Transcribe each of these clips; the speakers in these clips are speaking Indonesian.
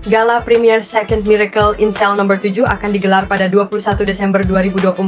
Gala Premiere Second Miracle in Cell No. 7 akan digelar pada 21 Desember 2024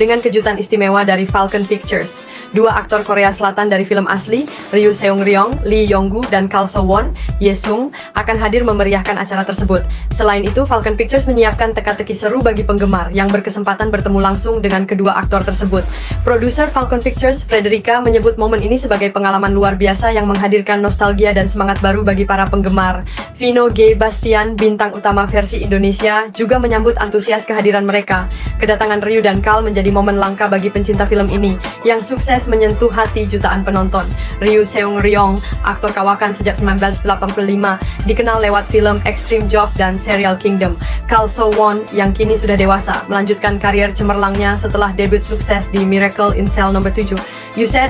dengan kejutan istimewa dari Falcon Pictures. Dua aktor Korea Selatan dari film asli, Ryu Seung-ryong, Lee Yong-gu, dan Kal So-won, Ye-sung, akan hadir memeriahkan acara tersebut. Selain itu, Falcon Pictures menyiapkan teka-teki seru bagi penggemar yang berkesempatan bertemu langsung dengan kedua aktor tersebut. Produser Falcon Pictures, Frederica, menyebut momen ini sebagai pengalaman luar biasa yang menghadirkan nostalgia dan semangat baru bagi para penggemar. Vino G. Bastian, bintang utama versi Indonesia, juga menyambut antusias kehadiran mereka. Kedatangan Ryu dan Kal menjadi momen langka bagi pencinta film ini, yang sukses menyentuh hati jutaan penonton. Ryu Seung-ryong, aktor kawakan sejak 1985, dikenal lewat film Extreme Job dan Serial Kingdom. Kal So-won, yang kini sudah dewasa, melanjutkan karier cemerlangnya setelah debut sukses di Miracle in Cell No. 7. Yuset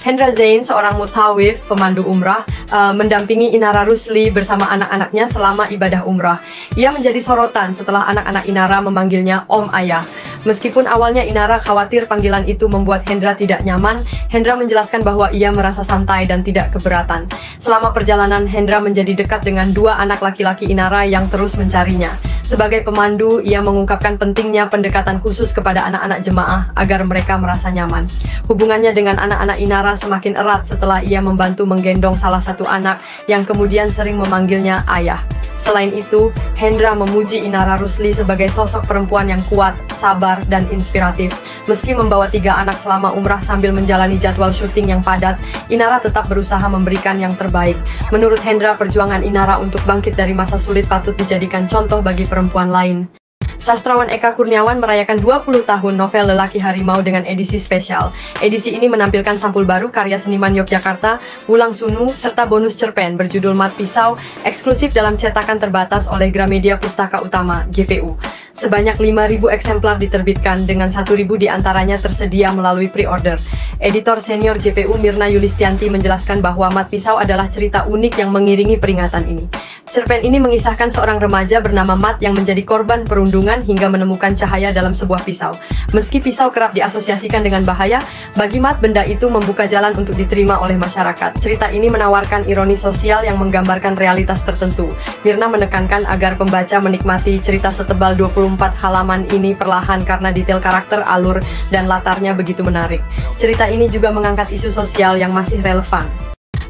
Hendra Zain, seorang mutawif pemandu umrah, mendampingi Inara Rusli bersama anak-anaknya selama ibadah umrah. Ia menjadi sorotan setelah anak-anak Inara memanggilnya Om Ayah. Meskipun awalnya Inara khawatir panggilan itu membuat Hendra tidak nyaman, Hendra menjelaskan bahwa ia merasa santai dan tidak keberatan. Selama perjalanan, Hendra menjadi dekat dengan dua anak laki-laki Inara yang terus mencarinya. Sebagai pemandu, ia mengungkapkan pentingnya pendekatan khusus kepada anak-anak jemaah agar mereka merasa nyaman. Hubungannya dengan anak-anak Inara semakin erat setelah ia membantu menggendong salah satu anak yang kemudian sering memanggilnya ayah. Selain itu, Hendra memuji Inara Rusli sebagai sosok perempuan yang kuat, sabar, dan inspiratif. Meski membawa 3 anak selama umrah sambil menjalani jadwal syuting yang padat, Inara tetap berusaha memberikan yang terbaik. Menurut Hendra, perjuangan Inara untuk bangkit dari masa sulit patut dijadikan contoh bagi perempuan lain. Sastrawan Eka Kurniawan merayakan 20 tahun novel Lelaki Harimau dengan edisi spesial. Edisi ini menampilkan sampul baru karya seniman Yogyakarta, Wulang Sunu, serta bonus cerpen berjudul Mat Pisau, eksklusif dalam cetakan terbatas oleh Gramedia Pustaka Utama, GPU. Sebanyak 5.000 eksemplar diterbitkan, dengan 1.000 diantaranya tersedia melalui pre-order. Editor senior JPU Mirna Yulistianti menjelaskan bahwa Mat Pisau adalah cerita unik yang mengiringi peringatan ini. Cerpen ini mengisahkan seorang remaja bernama Mat yang menjadi korban perundungan hingga menemukan cahaya dalam sebuah pisau. Meski pisau kerap diasosiasikan dengan bahaya, bagi Mat benda itu membuka jalan untuk diterima oleh masyarakat. Cerita ini menawarkan ironi sosial yang menggambarkan realitas tertentu. Mirna menekankan agar pembaca menikmati cerita setebal 24 halaman ini perlahan karena detail karakter, alur, dan latarnya begitu menarik. Cerita ini juga mengangkat isu sosial yang masih relevan.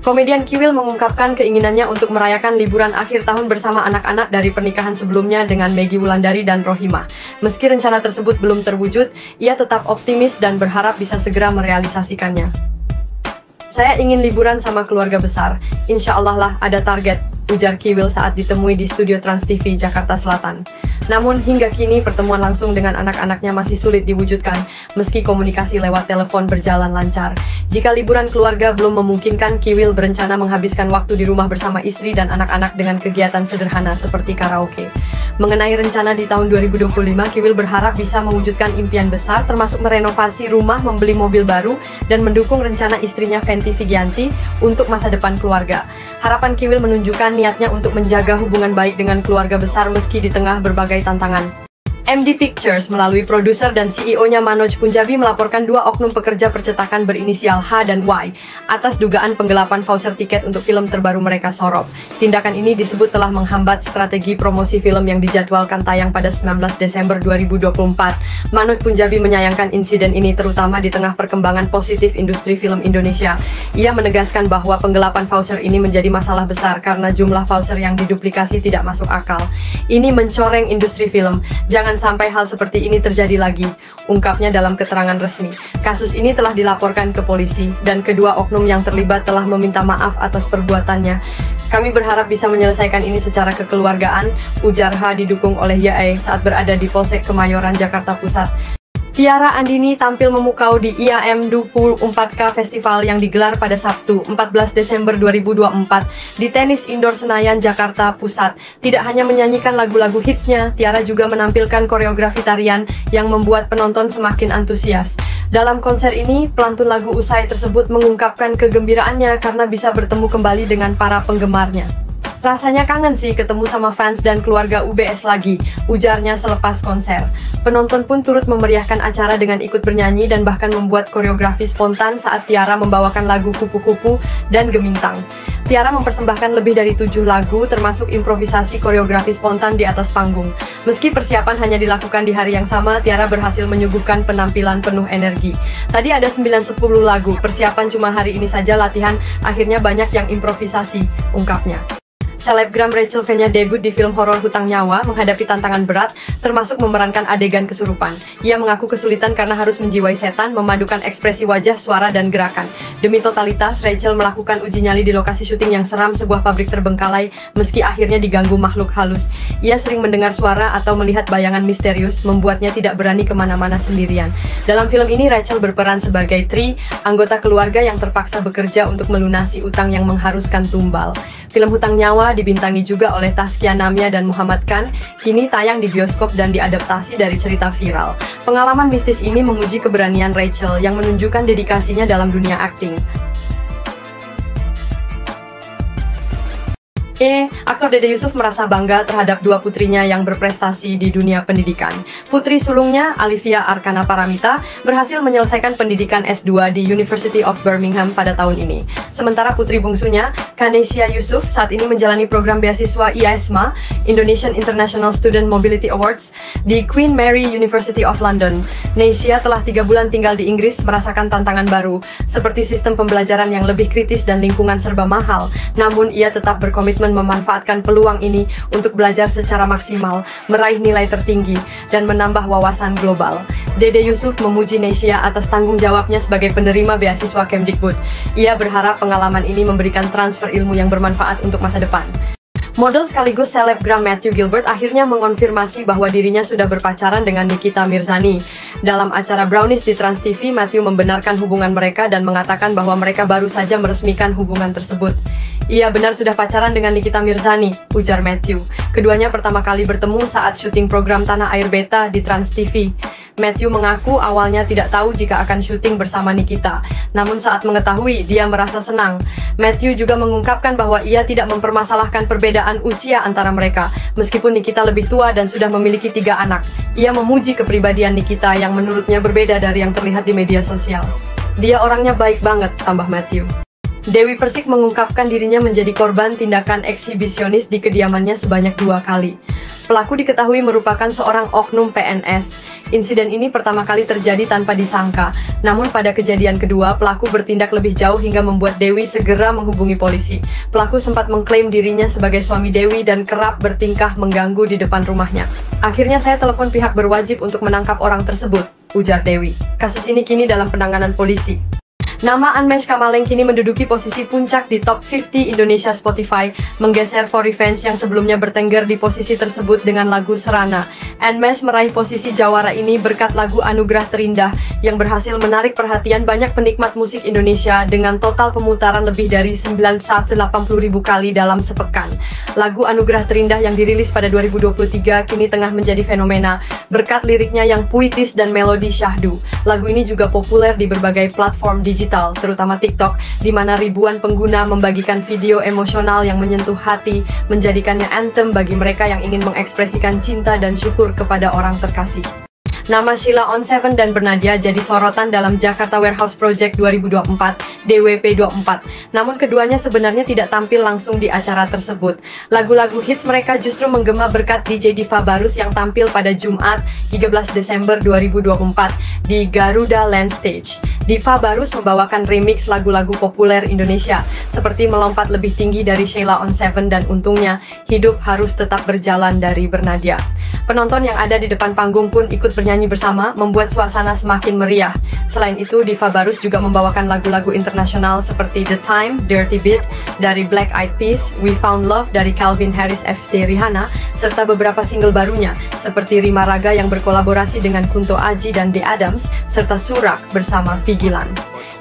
Komedian Kiwil mengungkapkan keinginannya untuk merayakan liburan akhir tahun bersama anak-anak dari pernikahan sebelumnya dengan Meggy Wulandari dan Rohimah. Meski rencana tersebut belum terwujud, ia tetap optimis dan berharap bisa segera merealisasikannya. Saya ingin liburan sama keluarga besar, insya Allah lah ada target, ujar Kiwil saat ditemui di studio Trans TV Jakarta Selatan. Namun hingga kini pertemuan langsung dengan anak-anaknya masih sulit diwujudkan, meski komunikasi lewat telepon berjalan lancar. Jika liburan keluarga belum memungkinkan, Kiwil berencana menghabiskan waktu di rumah bersama istri dan anak-anak dengan kegiatan sederhana seperti karaoke. Mengenai rencana di tahun 2025, Kiwil berharap bisa mewujudkan impian besar termasuk merenovasi rumah, membeli mobil baru, dan mendukung rencana istrinya Fenty Vigianti untuk masa depan keluarga. Harapan Kiwil menunjukkan niatnya untuk menjaga hubungan baik dengan keluarga besar meski di tengah berbagai tantangan. MD Pictures melalui produser dan CEO-nya Manoj Punjabi melaporkan 2 oknum pekerja percetakan berinisial H dan Y atas dugaan penggelapan voucher tiket untuk film terbaru mereka Sorop. Tindakan ini disebut telah menghambat strategi promosi film yang dijadwalkan tayang pada 19 Desember 2024. Manoj Punjabi menyayangkan insiden ini terutama di tengah perkembangan positif industri film Indonesia. Ia menegaskan bahwa penggelapan voucher ini menjadi masalah besar karena jumlah voucher yang diduplikasi tidak masuk akal. Ini mencoreng industri film. Jangan sampai hal seperti ini terjadi lagi, ungkapnya dalam keterangan resmi. Kasus ini telah dilaporkan ke polisi, dan kedua oknum yang terlibat telah meminta maaf atas perbuatannya. Kami berharap bisa menyelesaikan ini secara kekeluargaan, ujar H didukung oleh YAE saat berada di Polsek Kemayoran, Jakarta Pusat. Tiara Andini tampil memukau di IAM 24K Festival yang digelar pada Sabtu, 14 Desember 2024 di Tenis Indoor Senayan, Jakarta Pusat. Tidak hanya menyanyikan lagu-lagu hitsnya, Tiara juga menampilkan koreografi tarian yang membuat penonton semakin antusias. Dalam konser ini, pelantun lagu usai tersebut mengungkapkan kegembiraannya karena bisa bertemu kembali dengan para penggemarnya. Rasanya kangen sih ketemu sama fans dan keluarga UBS lagi, ujarnya selepas konser. Penonton pun turut memeriahkan acara dengan ikut bernyanyi dan bahkan membuat koreografi spontan saat Tiara membawakan lagu Kupu-Kupu dan Gemintang. Tiara mempersembahkan lebih dari 7 lagu termasuk improvisasi koreografi spontan di atas panggung. Meski persiapan hanya dilakukan di hari yang sama, Tiara berhasil menyuguhkan penampilan penuh energi. Tadi ada 9-10 lagu, persiapan cuma hari ini saja latihan, akhirnya banyak yang improvisasi, ungkapnya. Selebgram Rachel Fenya debut di film horor Hutang Nyawa menghadapi tantangan berat, termasuk memerankan adegan kesurupan. Ia mengaku kesulitan karena harus menjiwai setan, memadukan ekspresi wajah, suara, dan gerakan. Demi totalitas, Rachel melakukan uji nyali di lokasi syuting yang seram sebuah pabrik terbengkalai, meski akhirnya diganggu makhluk halus. Ia sering mendengar suara atau melihat bayangan misterius, membuatnya tidak berani kemana-mana sendirian. Dalam film ini, Rachel berperan sebagai Tri, anggota keluarga yang terpaksa bekerja untuk melunasi utang yang mengharuskan tumbal. Film Hutang Nyawa dibintangi juga oleh Taskia Namia dan Muhammad Khan, kini tayang di bioskop dan diadaptasi dari cerita viral. Pengalaman mistis ini menguji keberanian Rachel yang menunjukkan dedikasinya dalam dunia akting. Aktor Dede Yusuf merasa bangga terhadap dua putrinya yang berprestasi di dunia pendidikan. Putri sulungnya, Alivia Arkana Paramita, berhasil menyelesaikan pendidikan S2 di University of Birmingham pada tahun ini. Sementara putri bungsunya, Kanesia Yusuf, saat ini menjalani program beasiswa IASMA, Indonesian International Student Mobility Awards, di Queen Mary University of London. Nesia telah 3 bulan tinggal di Inggris, merasakan tantangan baru, seperti sistem pembelajaran yang lebih kritis dan lingkungan serba mahal. Namun ia tetap berkomitmen memanfaatkan peluang ini untuk belajar secara maksimal, meraih nilai tertinggi, dan menambah wawasan global. Dede Yusuf memuji Nesia atas tanggung jawabnya sebagai penerima beasiswa Kemdikbud. Ia berharap pengalaman ini memberikan transfer ilmu yang bermanfaat untuk masa depan. Model sekaligus selebgram Matthew Gilbert akhirnya mengonfirmasi bahwa dirinya sudah berpacaran dengan Nikita Mirzani. Dalam acara Brownies di Trans TV, Matthew membenarkan hubungan mereka dan mengatakan bahwa mereka baru saja meresmikan hubungan tersebut. Ia benar sudah pacaran dengan Nikita Mirzani, ujar Matthew. Keduanya pertama kali bertemu saat syuting program Tanah Air Beta di Trans TV. Matthew mengaku awalnya tidak tahu jika akan syuting bersama Nikita, namun saat mengetahui, dia merasa senang. Matthew juga mengungkapkan bahwa ia tidak mempermasalahkan perbedaan usia antara mereka, meskipun Nikita lebih tua dan sudah memiliki 3 anak. Ia memuji kepribadian Nikita yang menurutnya berbeda dari yang terlihat di media sosial. Dia orangnya baik banget, tambah Matthew. Dewi Persik mengungkapkan dirinya menjadi korban tindakan eksibisionis di kediamannya sebanyak 2 kali. Pelaku diketahui merupakan seorang oknum PNS. Insiden ini pertama kali terjadi tanpa disangka. Namun pada kejadian kedua, pelaku bertindak lebih jauh hingga membuat Dewi segera menghubungi polisi. Pelaku sempat mengklaim dirinya sebagai suami Dewi dan kerap bertingkah mengganggu di depan rumahnya. Akhirnya saya telepon pihak berwajib untuk menangkap orang tersebut, ujar Dewi. Kasus ini kini dalam penanganan polisi. Nama Unmesh Kamaleng kini menduduki posisi puncak di Top 50 Indonesia Spotify, menggeser For Revenge yang sebelumnya bertengger di posisi tersebut dengan lagu Serana. Unmesh meraih posisi jawara ini berkat lagu Anugerah Terindah yang berhasil menarik perhatian banyak penikmat musik Indonesia dengan total pemutaran lebih dari 980.000 kali dalam sepekan. Lagu Anugerah Terindah yang dirilis pada 2023 kini tengah menjadi fenomena berkat liriknya yang puitis dan melodi syahdu. Lagu ini juga populer di berbagai platform digital, terutama TikTok, di mana ribuan pengguna membagikan video emosional yang menyentuh hati, menjadikannya anthem bagi mereka yang ingin mengekspresikan cinta dan syukur kepada orang terkasih. Nama Sheila on 7 dan Bernadia jadi sorotan dalam Jakarta Warehouse Project 2024 (DWP24). Namun keduanya sebenarnya tidak tampil langsung di acara tersebut. Lagu-lagu hits mereka justru menggema berkat DJ Diva Barus yang tampil pada Jumat 13 Desember 2024 di Garuda Land Stage. Diva Barus membawakan remix lagu-lagu populer Indonesia seperti Melompat Lebih Tinggi dari Sheila on 7 dan Untungnya Hidup Harus Tetap Berjalan dari Bernadia. Penonton yang ada di depan panggung pun ikut bernyanyi bersama, membuat suasana semakin meriah. Selain itu, Diva Barus juga membawakan lagu-lagu internasional seperti The Time, Dirty Beat dari Black Eyed Peas, We Found Love dari Calvin Harris ft Rihanna, serta beberapa single barunya seperti Rima Raga yang berkolaborasi dengan Kunto Aji dan The Adams, serta Surak bersama Vigilan.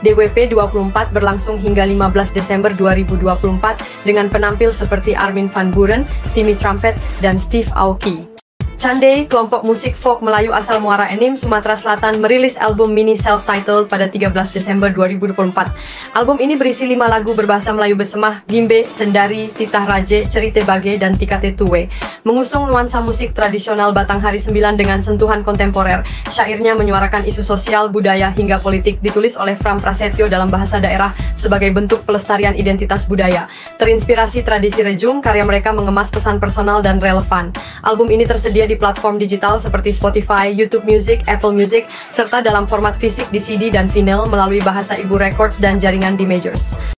DWP24 berlangsung hingga 15 Desember 2024 dengan penampil seperti Armin van Buuren, Timmy Trumpet, dan Steve Aoki. Chandey, kelompok musik folk Melayu asal Muara Enim, Sumatera Selatan, merilis album mini self-titled pada 13 Desember 2024. Album ini berisi 5 lagu berbahasa Melayu Besemah, Gimbe, Sendari, Titah Raje, Cerite Bage, dan Tikate Tuwe. Mengusung nuansa musik tradisional Batanghari 9 dengan sentuhan kontemporer, syairnya menyuarakan isu sosial, budaya, hingga politik, ditulis oleh Fram Prasetyo dalam bahasa daerah sebagai bentuk pelestarian identitas budaya. Terinspirasi tradisi Rejung, karya mereka mengemas pesan personal dan relevan. Album ini tersedia di platform digital seperti Spotify, YouTube Music, Apple Music, serta dalam format fisik di CD dan vinyl melalui Bahasa Ibu Records dan jaringan D Majors.